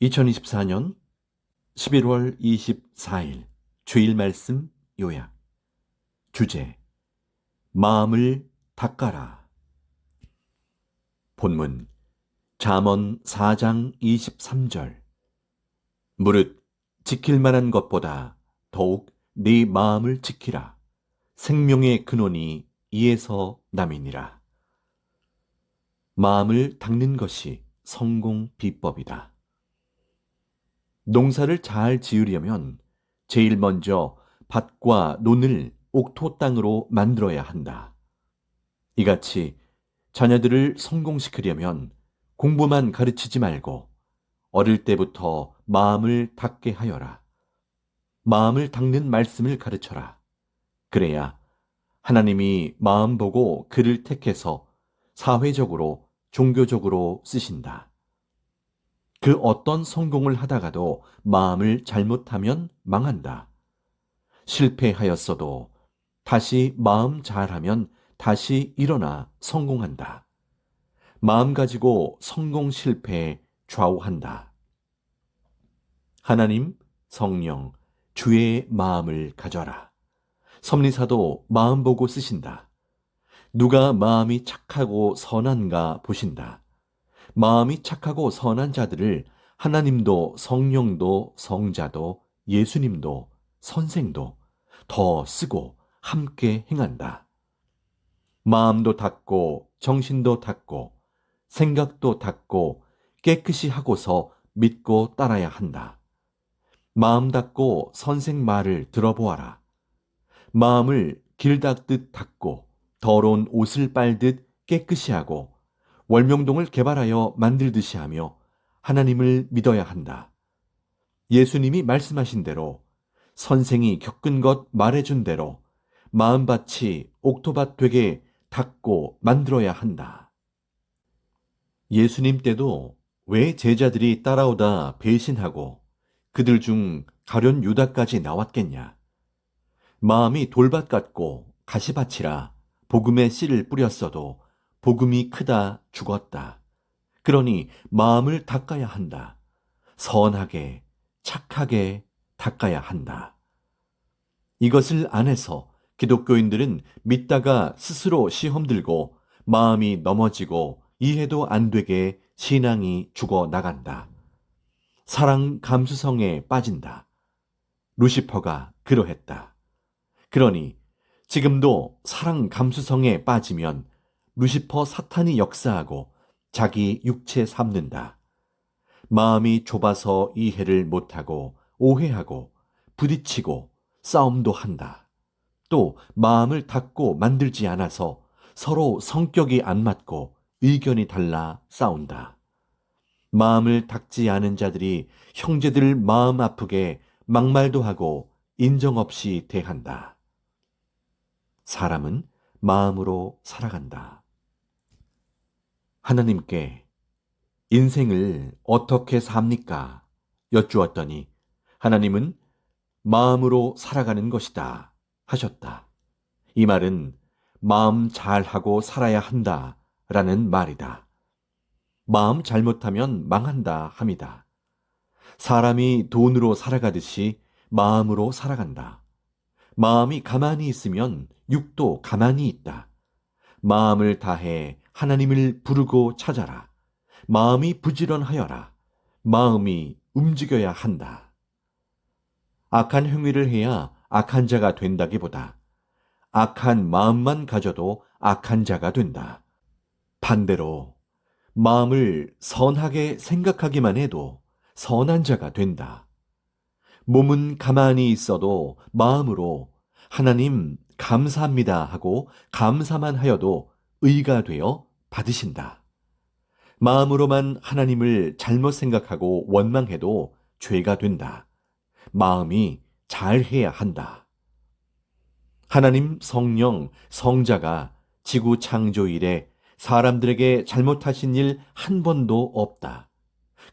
2024년 11월 24일 주일 말씀 요약. 주제: 마음을 닦아라. 본문 잠언 4장 23절. 무릇 지킬 만한 것보다 더욱 네 마음을 지키라. 생명의 근원이 이에서 남이니라. 마음을 닦는 것이 성공 비법이다. 농사를 잘 지으려면 제일 먼저 밭과 논을 옥토 땅으로 만들어야 한다. 이같이 자녀들을 성공시키려면 공부만 가르치지 말고 어릴 때부터 마음을 닦게 하여라. 마음을 닦는 말씀을 가르쳐라. 그래야 하나님이 마음 보고 그를 택해서 사회적으로, 종교적으로 쓰신다. 그 어떤 성공을 하다가도 마음을 잘못하면 망한다. 실패하였어도 다시 마음 잘하면 다시 일어나 성공한다. 마음 가지고 성공 실패에 좌우한다. 하나님, 성령, 주의 마음을 가져라. 섭리사도 마음 보고 쓰신다. 누가 마음이 착하고 선한가 보신다. 마음이 착하고 선한 자들을 하나님도 성령도 성자도 예수님도 선생도 더 쓰고 함께 행한다. 마음도 닦고 정신도 닦고 생각도 닦고 깨끗이 하고서 믿고 따라야 한다. 마음 닦고 선생 말을 들어보아라. 마음을 길 닦듯 닦고 더러운 옷을 빨듯 깨끗이 하고 월명동을 개발하여 만들듯이 하며 하나님을 믿어야 한다. 예수님이 말씀하신 대로, 선생이 겪은 것 말해준 대로 마음밭이 옥토밭 되게 닦고 만들어야 한다. 예수님 때도 왜 제자들이 따라오다 배신하고 그들 중 가룟 유다까지 나왔겠냐? 마음이 돌밭 같고 가시밭이라 복음의 씨를 뿌렸어도 복음이 크다 죽었다. 그러니 마음을 닦아야 한다. 선하게, 착하게 닦아야 한다. 이것을 안 해서 기독교인들은 믿다가 스스로 시험 들고 마음이 넘어지고 이해도 안 되게 신앙이 죽어 나간다. 사랑 감수성에 빠진다. 루시퍼가 그러했다. 그러니 지금도 사랑 감수성에 빠지면 루시퍼 사탄이 역사하고 자기 육체 삼는다. 마음이 좁아서 이해를 못하고 오해하고 부딪히고 싸움도 한다. 또 마음을 닫고 만들지 않아서 서로 성격이 안 맞고 의견이 달라 싸운다. 마음을 닫지 않은 자들이 형제들 마음 아프게 막말도 하고 인정 없이 대한다. 사람은 마음으로 살아간다. 하나님께 인생을 어떻게 삽니까? 여쭈었더니 하나님은 마음으로 살아가는 것이다 하셨다. 이 말은 마음 잘하고 살아야 한다 라는 말이다. 마음 잘못하면 망한다 함이다. 사람이 돈으로 살아가듯이 마음으로 살아간다. 마음이 가만히 있으면 육도 가만히 있다. 마음을 다해 하나님을 부르고 찾아라. 마음이 부지런하여라. 마음이 움직여야 한다. 악한 행위를 해야 악한 자가 된다기보다 악한 마음만 가져도 악한 자가 된다. 반대로 마음을 선하게 생각하기만 해도 선한 자가 된다. 몸은 가만히 있어도 마음으로 하나님 감사합니다 하고 감사만 하여도 의가 되어 받으신다. 마음으로만 하나님을 잘못 생각하고 원망해도 죄가 된다. 마음이 잘해야 한다. 하나님 성령 성자가 지구 창조 이래 사람들에게 잘못하신 일 한 번도 없다.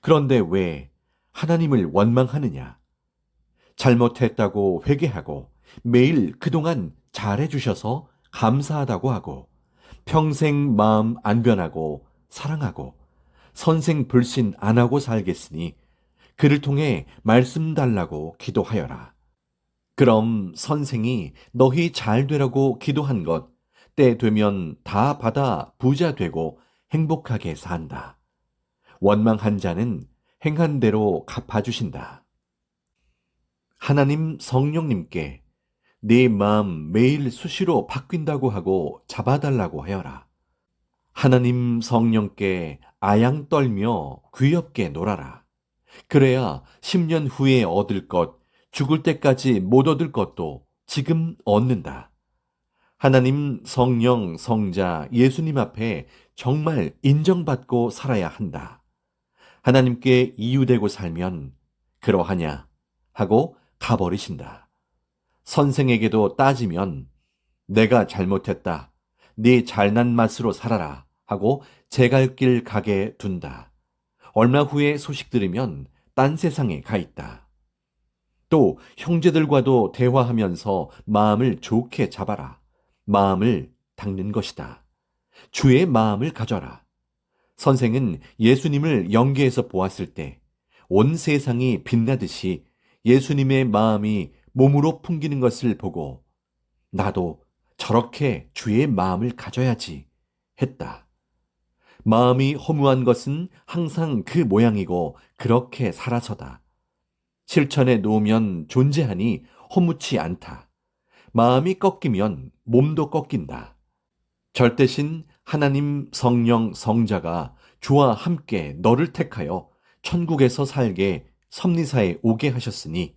그런데 왜 하나님을 원망하느냐? 잘못했다고 회개하고 매일 그동안 잘해주셔서 감사하다고 하고 평생 마음 안 변하고 사랑하고 선생 불신 안 하고 살겠으니 그를 통해 말씀 달라고 기도하여라. 그럼 선생이 너희 잘 되라고 기도한 것, 때 되면 다 받아 부자 되고 행복하게 산다. 원망한 자는 행한 대로 갚아주신다. 하나님 성령님께 네 마음 매일 수시로 바뀐다고 하고 잡아달라고 하여라. 하나님 성령께 아양 떨며 귀엽게 놀아라. 그래야 10년 후에 얻을 것, 죽을 때까지 못 얻을 것도 지금 얻는다. 하나님 성령 성자 예수님 앞에 정말 인정받고 살아야 한다. 하나님께 이유되고 살면 그러하냐 하고 가버리신다. 선생에게도 따지면 내가 잘못했다. 네 잘난 맛으로 살아라 하고 제 갈 길 가게 둔다. 얼마 후에 소식 들으면 딴 세상에 가 있다. 또 형제들과도 대화하면서 마음을 좋게 잡아라. 마음을 닦는 것이다. 주의 마음을 가져라. 선생은 예수님을 영계에서 보았을 때 온 세상이 빛나듯이 예수님의 마음이 몸으로 풍기는 것을 보고 나도 저렇게 주의 마음을 가져야지 했다. 마음이 허무한 것은 항상 그 모양이고 그렇게 살아서다. 실천에 놓으면 존재하니 허무치 않다. 마음이 꺾이면 몸도 꺾인다. 절대신 하나님 성령 성자가 주와 함께 너를 택하여 천국에서 살게 섭리사에 오게 하셨으니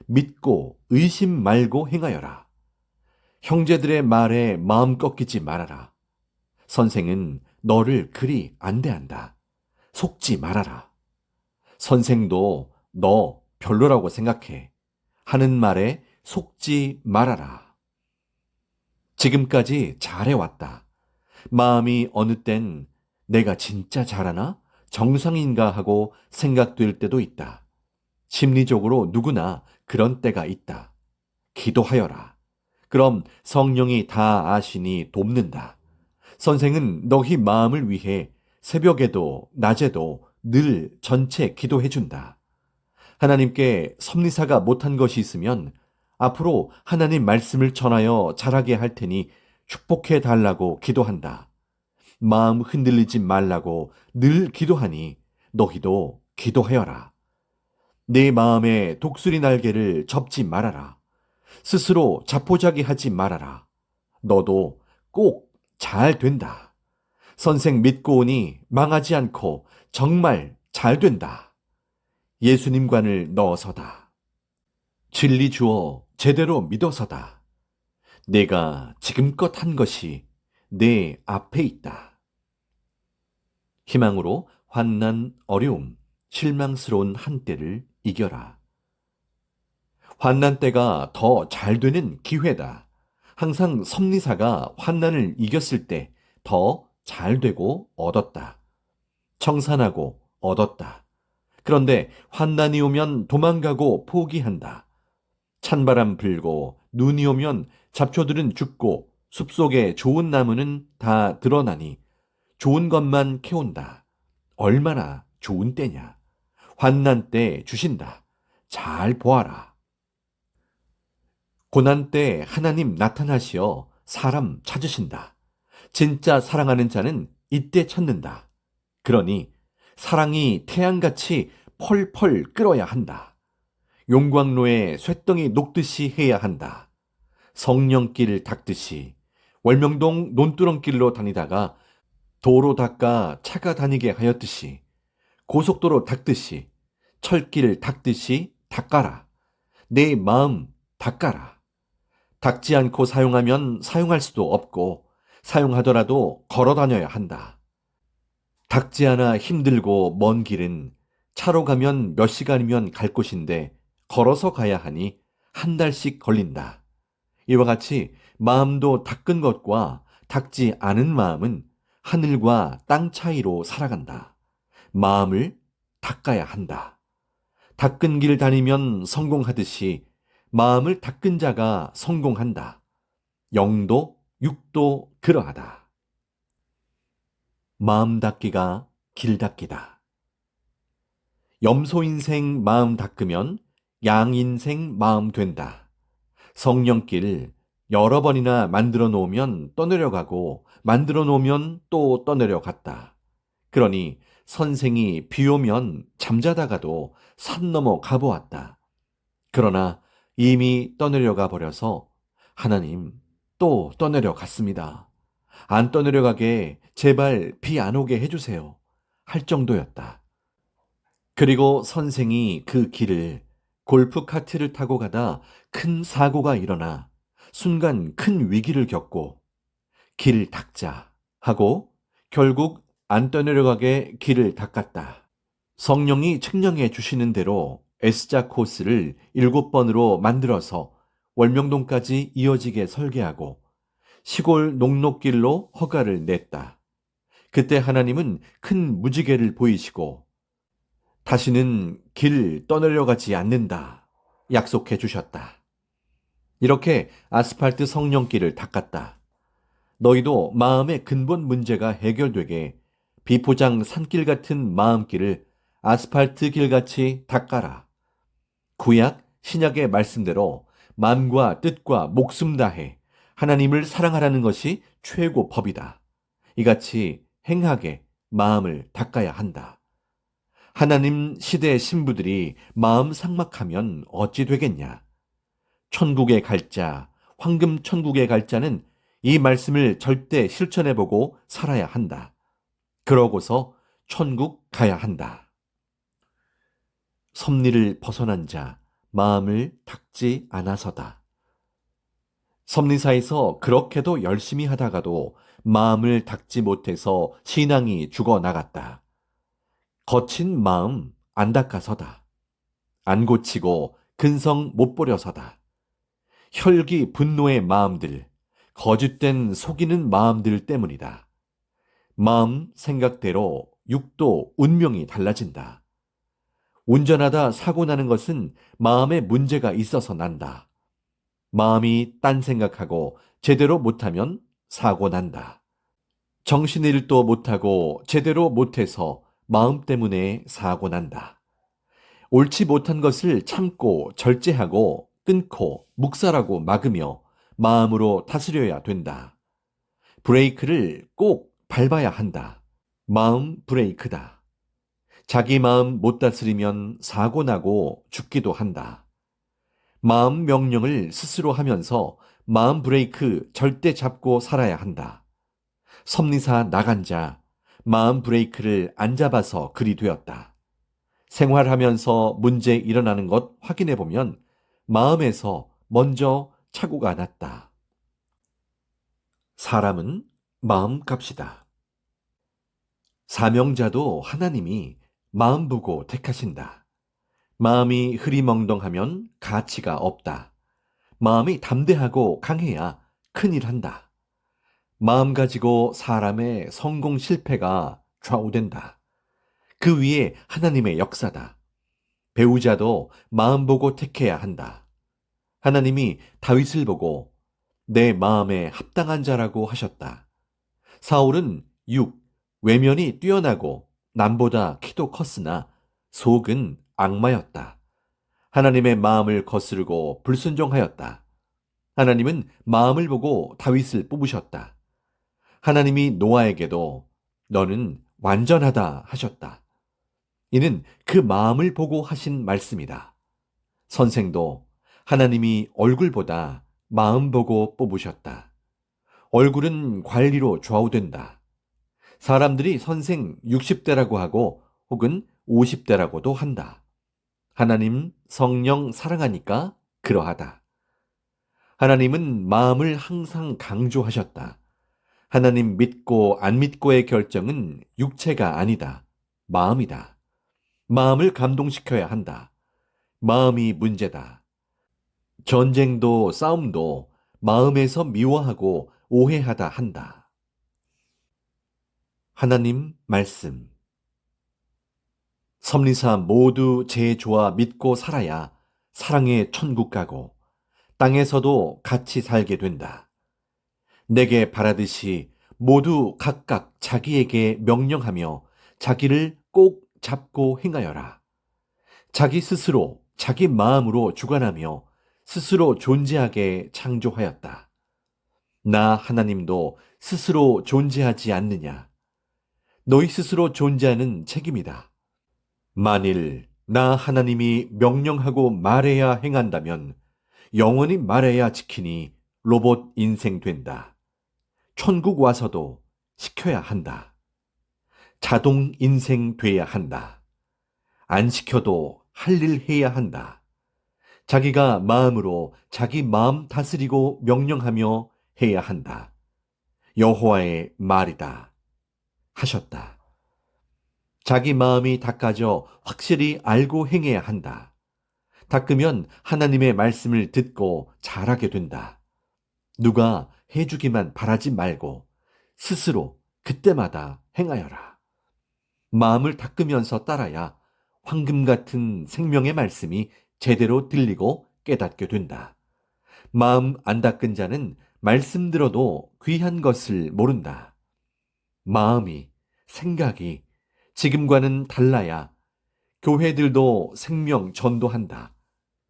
믿고 의심 말고 행하여라. 형제들의 말에 마음 꺾이지 말아라. 선생은 너를 그리 안대한다. 속지 말아라. 선생도 너 별로라고 생각해. 하는 말에 속지 말아라. 지금까지 잘해왔다. 마음이 어느 땐 내가 진짜 잘하나? 정상인가 하고 생각될 때도 있다. 심리적으로 누구나 그런 때가 있다. 기도하여라. 그럼 성령이 다 아시니 돕는다. 선생은 너희 마음을 위해 새벽에도 낮에도 늘 전체 기도해준다. 하나님께 섭리사가 못한 것이 있으면 앞으로 하나님 말씀을 전하여 잘하게 할 테니 축복해 달라고 기도한다. 마음 흔들리지 말라고 늘 기도하니 너희도 기도하여라. 내 마음에 독수리 날개를 접지 말아라. 스스로 자포자기 하지 말아라. 너도 꼭 잘 된다. 선생 믿고 오니 망하지 않고 정말 잘 된다. 예수님관을 넣어서다. 진리 주어 제대로 믿어서다. 내가 지금껏 한 것이 내 앞에 있다. 희망으로 환난, 어려움, 실망스러운 한때를 이겨라. 환난 때가 더 잘 되는 기회다. 항상 섭리사가 환난을 이겼을 때 더 잘 되고 얻었다. 청산하고 얻었다. 그런데 환난이 오면 도망가고 포기한다. 찬바람 불고 눈이 오면 잡초들은 죽고 숲속에 좋은 나무는 다 드러나니 좋은 것만 캐온다. 얼마나 좋은 때냐. 환난 때 주신다. 잘 보아라. 고난 때 하나님 나타나시어 사람 찾으신다. 진짜 사랑하는 자는 이때 찾는다. 그러니 사랑이 태양같이 펄펄 끓어야 한다. 용광로에 쇳덩이 녹듯이 해야 한다. 성령길 닦듯이 월명동 논두렁길로 다니다가 도로 닦아 차가 다니게 하였듯이 고속도로 닦듯이 철길 닦듯이 닦아라. 내 마음 닦아라. 닦지 않고 사용하면 사용할 수도 없고 사용하더라도 걸어 다녀야 한다. 닦지 않아 힘들고 먼 길은 차로 가면 몇 시간이면 갈 곳인데 걸어서 가야 하니 한 달씩 걸린다. 이와 같이 마음도 닦은 것과 닦지 않은 마음은 하늘과 땅 차이로 살아간다. 마음을 닦아야 한다. 닦은 길 다니면 성공하듯이 마음을 닦은 자가 성공한다. 영도 육도 그러하다. 마음 닦기가 길 닦기다. 염소 인생 마음 닦으면 양 인생 마음 된다. 성령길 여러 번이나 만들어 놓으면 떠내려가고 만들어 놓으면 또 떠내려갔다. 그러니 선생이 비 오면 잠자다가도 산 넘어 가보았다. 그러나 이미 떠내려가 버려서 하나님 또 떠내려갔습니다. 안 떠내려가게 제발 비 안 오게 해주세요. 할 정도였다. 그리고 선생이 그 길을 골프카트를 타고 가다 큰 사고가 일어나 순간 큰 위기를 겪고 길 닦자 하고 결국 안 떠내려가게 길을 닦았다. 성령이 측량해 주시는 대로 S자 코스를 7번으로 만들어서 월명동까지 이어지게 설계하고 시골 녹록길로 허가를 냈다. 그때 하나님은 큰 무지개를 보이시고 다시는 길 떠내려가지 않는다 약속해 주셨다. 이렇게 아스팔트 성령길을 닦았다. 너희도 마음의 근본 문제가 해결되게 비포장 산길 같은 마음길을 아스팔트 길같이 닦아라. 구약, 신약의 말씀대로 마음과 뜻과 목숨 다해 하나님을 사랑하라는 것이 최고 법이다. 이같이 행하게 마음을 닦아야 한다. 하나님 시대의 신부들이 마음 삭막하면 어찌 되겠냐? 천국에 갈 자, 황금 천국에 갈 자는 이 말씀을 절대 실천해보고 살아야 한다. 그러고서 천국 가야 한다. 섭리를 벗어난 자, 마음을 닦지 않아서다. 섭리사에서 그렇게도 열심히 하다가도 마음을 닦지 못해서 신앙이 죽어나갔다. 거친 마음 안 닦아서다. 안 고치고 근성 못 버려서다. 혈기 분노의 마음들, 거짓된 속이는 마음들 때문이다. 마음 생각대로 육도 운명이 달라진다. 운전하다 사고 나는 것은 마음에 문제가 있어서 난다. 마음이 딴 생각하고 제대로 못하면 사고 난다. 정신일도 못하고 제대로 못해서 마음 때문에 사고 난다. 옳지 못한 것을 참고 절제하고 끊고 묵살하고 막으며 마음으로 다스려야 된다. 브레이크를 꼭 밟아야 한다. 마음 브레이크다. 자기 마음 못 다스리면 사고 나고 죽기도 한다. 마음 명령을 스스로 하면서 마음 브레이크 절대 잡고 살아야 한다. 섭리사 나간 자, 마음 브레이크를 안 잡아서 그리 되었다. 생활하면서 문제 일어나는 것 확인해 보면 마음에서 먼저 착오가 났다. 사람은 마음값이다. 사명자도 하나님이 마음 보고 택하신다. 마음이 흐리멍덩하면 가치가 없다. 마음이 담대하고 강해야 큰일 한다. 마음 가지고 사람의 성공 실패가 좌우된다. 그 위에 하나님의 역사다. 배우자도 마음 보고 택해야 한다. 하나님이 다윗을 보고 내 마음에 합당한 자라고 하셨다. 사울은 외면이 뛰어나고 남보다 키도 컸으나 속은 악마였다. 하나님의 마음을 거스르고 불순종하였다. 하나님은 마음을 보고 다윗을 뽑으셨다. 하나님이 노아에게도 너는 완전하다 하셨다. 이는 그 마음을 보고 하신 말씀이다. 선생도 하나님이 얼굴보다 마음 보고 뽑으셨다. 얼굴은 관리로 좌우된다. 사람들이 선생 60대라고 하고 혹은 50대라고도 한다. 하나님 성령 사랑하니까 그러하다. 하나님은 마음을 항상 강조하셨다. 하나님 믿고 안 믿고의 결정은 육체가 아니다. 마음이다. 마음을 감동시켜야 한다. 마음이 문제다. 전쟁도 싸움도 마음에서 미워하고 오해하다 한다. 하나님 말씀. 섭리사 모두 제 좋아 믿고 살아야 사랑의 천국 가고 땅에서도 같이 살게 된다. 내게 바라듯이 모두 각각 자기에게 명령하며 자기를 꼭 잡고 행하여라. 자기 스스로 자기 마음으로 주관하며 스스로 존재하게 창조하였다. 나 하나님도 스스로 존재하지 않느냐? 너희 스스로 존재하는 책임이다. 만일 나 하나님이 명령하고 말해야 행한다면 영원히 말해야 지키니 로봇 인생 된다. 천국 와서도 시켜야 한다. 자동 인생 돼야 한다. 안 시켜도 할 일 해야 한다. 자기가 마음으로 자기 마음 다스리고 명령하며 해야 한다. 여호와의 말이다. 하셨다. 자기 마음이 닦아져 확실히 알고 행해야 한다. 닦으면 하나님의 말씀을 듣고 잘하게 된다. 누가 해주기만 바라지 말고 스스로 그때마다 행하여라. 마음을 닦으면서 따라야 황금 같은 생명의 말씀이 제대로 들리고 깨닫게 된다. 마음 안 닦은 자는 말씀 들어도 귀한 것을 모른다. 마음이, 생각이 지금과는 달라야 교회들도 생명 전도한다.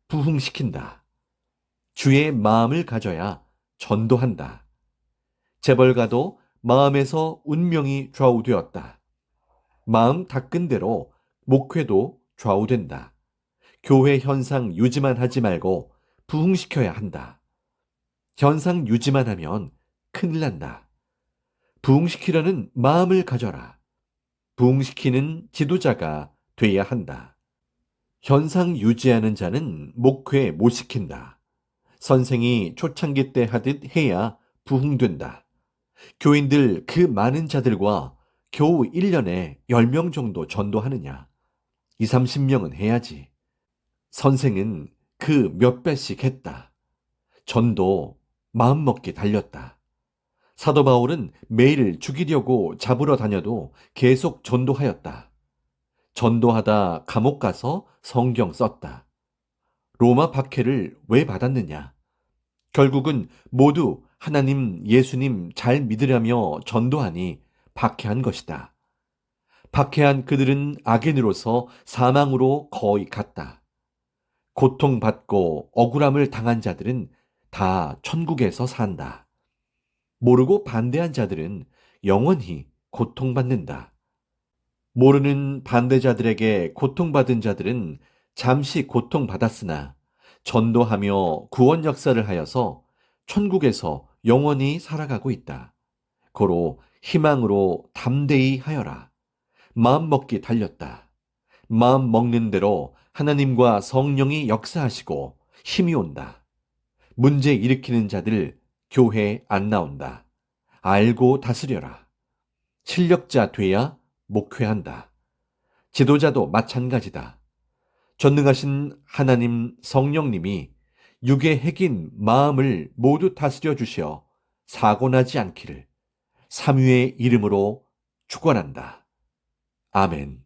부흥시킨다. 주의 마음을 가져야 전도한다. 재벌가도 마음에서 운명이 좌우되었다. 마음 닦은 대로 목회도 좌우된다. 교회 현상 유지만 하지 말고 부흥시켜야 한다. 현상 유지만 하면 큰일 난다. 부흥시키려는 마음을 가져라. 부흥시키는 지도자가 돼야 한다. 현상 유지하는 자는 목회 못 시킨다. 선생이 초창기 때 하듯 해야 부흥된다. 교인들 그 많은 자들과 겨우 1년에 10명 정도 전도하느냐? 2, 30명은 해야지. 선생은 그 몇 배씩 했다. 전도 마음먹기 달렸다. 사도 바울은 매일 죽이려고 잡으러 다녀도 계속 전도하였다. 전도하다 감옥 가서 성경 썼다. 로마 박해를 왜 받았느냐? 결국은 모두 하나님, 예수님 잘 믿으려며 전도하니 박해한 것이다. 박해한 그들은 악인으로서 사망으로 거의 갔다. 고통받고 억울함을 당한 자들은 다 천국에서 산다. 모르고 반대한 자들은 영원히 고통받는다. 모르는 반대자들에게 고통받은 자들은 잠시 고통받았으나 전도하며 구원 역사를 하여서 천국에서 영원히 살아가고 있다. 고로 희망으로 담대히 하여라. 마음 먹기 달렸다. 마음 먹는 대로 하나님과 성령이 역사하시고 힘이 온다. 문제 일으키는 자들 교회 안 나온다. 알고 다스려라. 실력자 돼야 목회한다. 지도자도 마찬가지다. 전능하신 하나님 성령님이 육의 핵인 마음을 모두 다스려 주시어 사고나지 않기를 삼위의 이름으로 축원한다. 아멘.